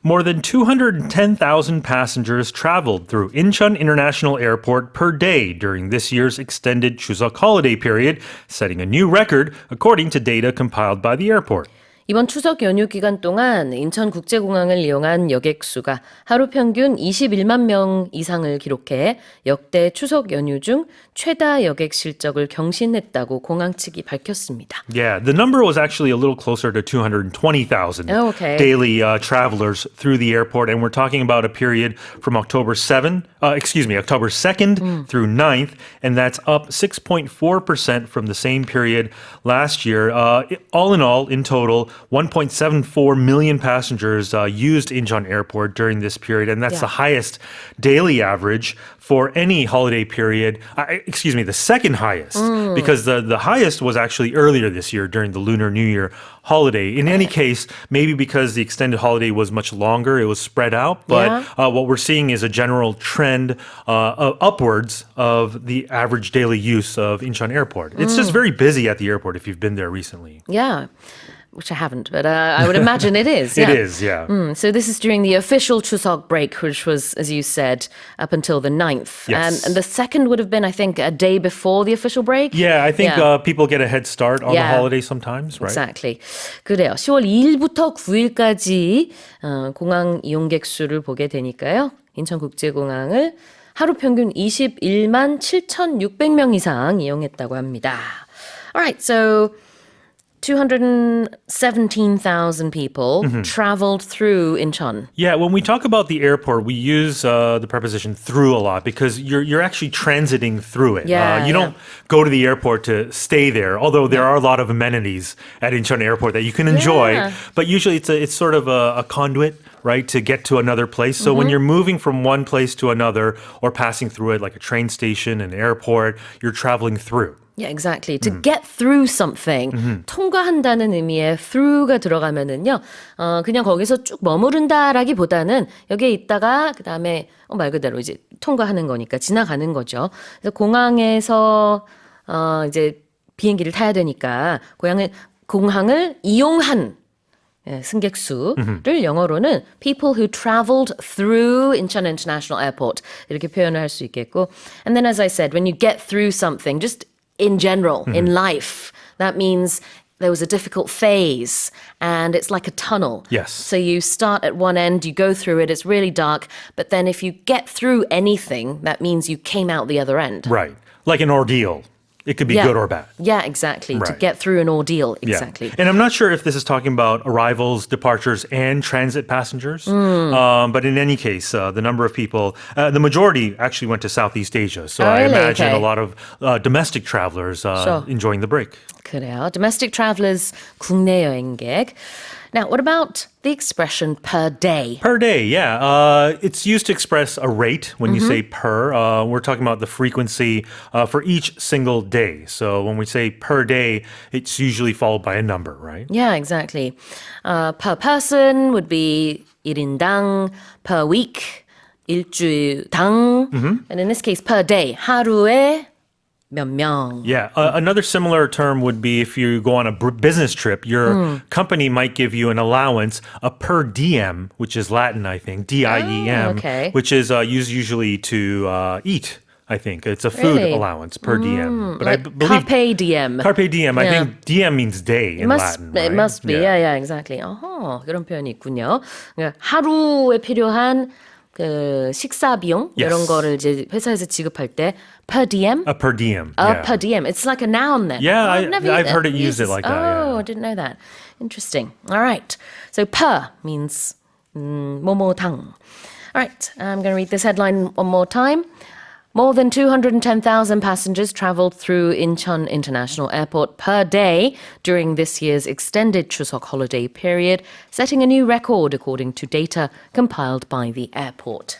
More than 210,000 passengers traveled through Incheon International Airport per day during this year's extended Chuseok holiday period, setting a new record according to data compiled by the airport. 이번 추석 연휴 기간 동안 인천국제공항을 이용한 여객 수가 하루 평균 21만 명 이상을 기록해 역대 추석 연휴 중 최다 여객 실적을 경신했다고 공항 측이 밝혔습니다. Yeah, the number was actually a little closer to 220,000 daily travelers through the airport, and we're talking about a period from October 2nd through 9th, and that's up 6.4% from the same period last year. All in total, 1.74 million passengers used Incheon Airport during this period, and that's the highest daily average for any holiday period. The second highest, because the highest was actually earlier this year during the Lunar New Year holiday. In any case, maybe because the extended holiday was much longer, it was spread out, but what we're seeing is a general trend upwards of the average daily use of Incheon Airport. It's just very busy at the airport if you've been there recently. Yeah. Which I haven't, but I would imagine it is. It is, yeah. So this is during the official Chuseok break, which was, as you said, up until the 9th. Yes. And the second would have been, I think, a day before the official break. Yeah, I think people get a head start on the holiday sometimes, right? Exactly. 그래요. 10월 2일부터 9일까지 공항 이용객 수를 보게 되니까요. 인천국제공항을 하루 평균 21만 7,600명 이상 이용했다고 합니다. All right, so 217,000 people traveled through Incheon. Yeah, when we talk about the airport, we use the preposition through a lot because you're actually transiting through it. You don't go to the airport to stay there, although there are a lot of amenities at Incheon Airport that you can enjoy. But usually it's sort of a conduit, right, to get to another place. So when you're moving from one place to another or passing through it, like a train station, an airport, you're traveling through. Yeah, exactly. To get through something, 통과한다는 의미의 through가 들어가면은요, 그냥 거기서 쭉 머무른다라기보다는 여기에 있다가 그 다음에 말 그대로 이제 통과하는 거니까 지나가는 거죠. 그래서 공항에서 이제 비행기를 타야 되니까 공항을 이용한 승객수를 영어로는 people who traveled through Incheon International Airport 이렇게 표현을 할 수 있겠고, and then as I said, when you get through something, just in general, in life, that means there was a difficult phase and it's like a tunnel. Yes. So you start at one end, you go through it, it's really dark, but then if you get through anything, that means you came out the other end. Right. Like an ordeal. It could be good or bad. Yeah, exactly. To get through an ordeal. Exactly. Yeah. And I'm not sure if this is talking about arrivals, departures, and transit passengers. But in any case, the number of people, the majority actually went to Southeast Asia. So I imagine a lot of domestic travelers enjoying the break. 그래요. Domestic travelers, 국내 여행객. Now, what about the expression per day? Per day, yeah. It's used to express a rate when you say per. We're talking about the frequency for each single day. So when we say per day, it's usually followed by a number, right? Yeah, exactly. Per person would be 1인당, per week, 일주당, and in this case, per day, 하루에 몇 명. Yeah, another similar term would be if you go on a business trip, your company might give you an allowance, a per diem, which is Latin, I think, D-I-E-M, which is used usually to eat. I think it's a food allowance per diem. But like I believe carpe diem. Carpe diem. I think diem means day in Latin. Right? It must be. Yeah, exactly. 그런 표현이 있군요. 하루에 필요한 그 식사 비용 이런 거를 이제 회사에서 지급할 때 per diem. A per diem. Per diem. It's like a noun then. Yeah, I've heard it used it like that. Oh, I didn't know that. Interesting. All right. So per means 뭐뭐당. All right. I'm going to read this headline one more time. More than 210,000 passengers traveled through Incheon International Airport per day during this year's extended Chuseok holiday period, setting a new record according to data compiled by the airport.